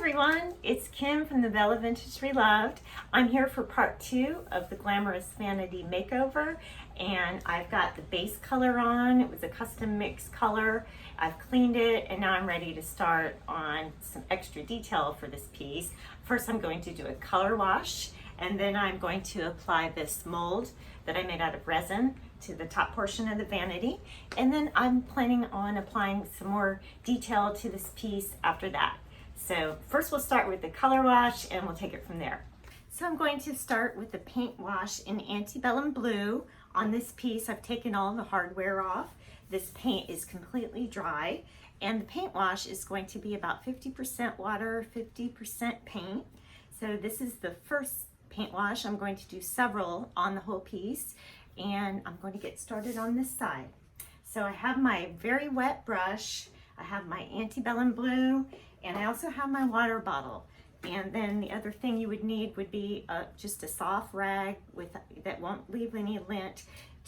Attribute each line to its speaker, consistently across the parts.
Speaker 1: everyone, it's Kim from the Bella Vintage Reloved. I'm here for part 2 of the Glamorous Vanity Makeover, and I've got the base color on. It was a custom mix color. I've cleaned it, and now I'm ready to start on some extra detail for this piece. First, I'm going to do a color wash, and then I'm going to apply this mold that I made out of resin to the top portion of the vanity, and then I'm planning on applying some more detail to this piece after that. So first we'll start with the color wash and we'll take it from there. So I'm going to start with the paint wash in Antebellum Blue. On this piece I've taken all the hardware off. This paint is completely dry, and the paint wash is going to be about 50% water, 50% paint. So this is the first paint wash. I'm going to do several on the whole piece, and I'm going to get started on this side. So I have my very wet brush, I have my Antebellum Blue, and I also have my water bottle. And then the other thing you would need would be just a soft rag that won't leave any lint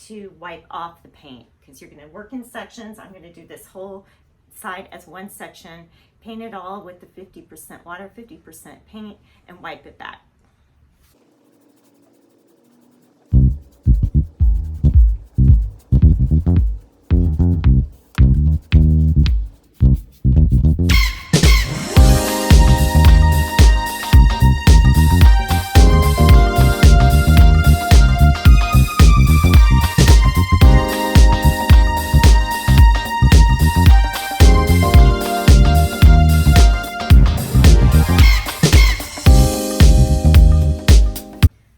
Speaker 1: to wipe off the paint, because you're going to work in sections. I'm going to do this whole side as one section, paint it all with the 50% water, 50% paint, and wipe it back.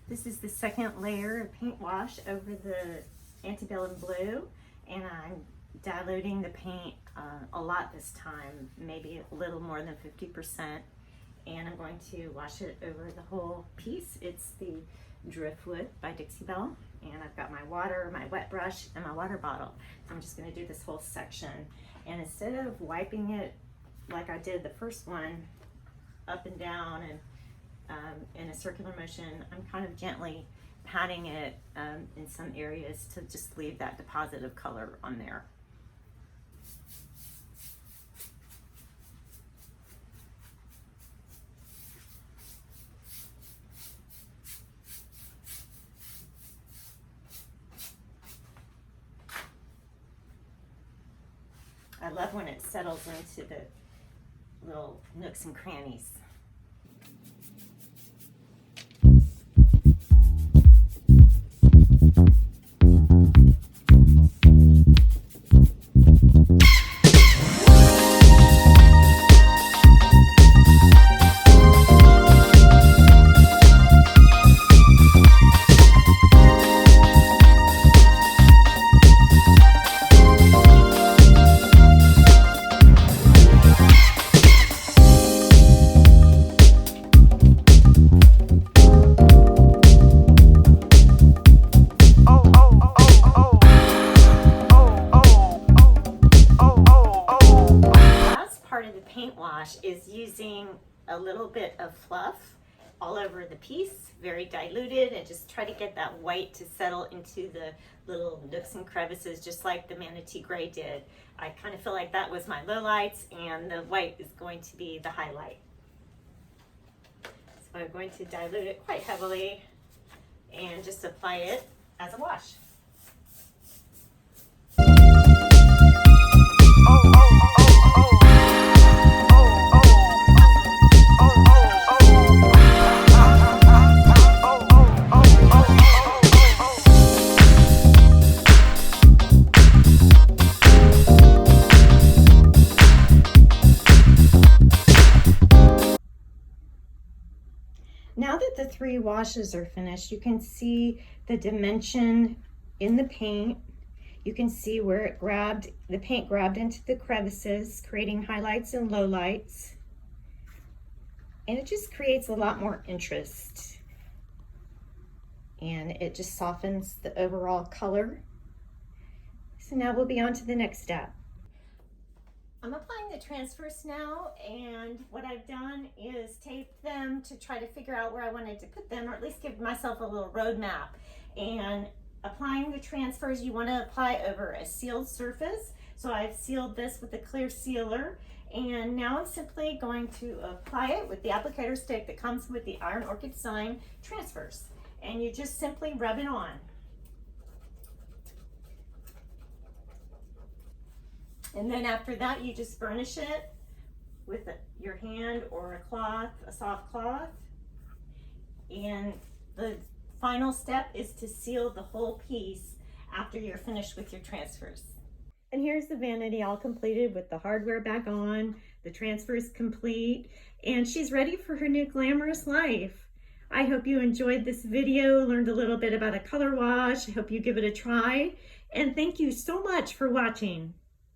Speaker 1: This is the second layer of paint wash over the Antebellum Blue, and I'm diluting the paint a lot this time, maybe a little more than 50%, and I'm going to wash it over the whole piece. It's the Driftwood by Dixie Belle, and I've got my water, my wet brush, and my water bottle. So I'm just going to do this whole section, and instead of wiping it like I did the first one, up and down and in a circular motion, I'm kind of gently patting it in some areas to just leave that deposit of color on there. I love when it settles into the little nooks and crannies. Is using a little bit of fluff all over the piece, very diluted, and just try to get that white to settle into the little nooks and crevices, just like the Manatee Gray did. I kind of feel like that was my lowlights, and the white is going to be the highlight. So I'm going to dilute it quite heavily and just apply it as a wash. Now that the 3 washes are finished, you can see the dimension in the paint. You can see where the paint grabbed into the crevices, creating highlights and lowlights. And it just creates a lot more interest. And it just softens the overall color. So now we'll be on to the next step. I'm applying the transfers now, and what I've done is tape them to try to figure out where I wanted to put them, or at least give myself a little roadmap. And applying the transfers, you want to apply over a sealed surface. So I've sealed this with a clear sealer, And now I'm simply going to apply it with the applicator stick that comes with the Iron Orchid Sign transfers. And you just simply rub it on. And then after that, you just burnish it with your hand or a cloth, a soft cloth. And the final step is to seal the whole piece after you're finished with your transfers. And here's the vanity all completed with the hardware back on, the transfers complete, and she's ready for her new glamorous life. I hope you enjoyed this video, learned a little bit about a color wash. I hope you give it a try, and thank you so much for watching.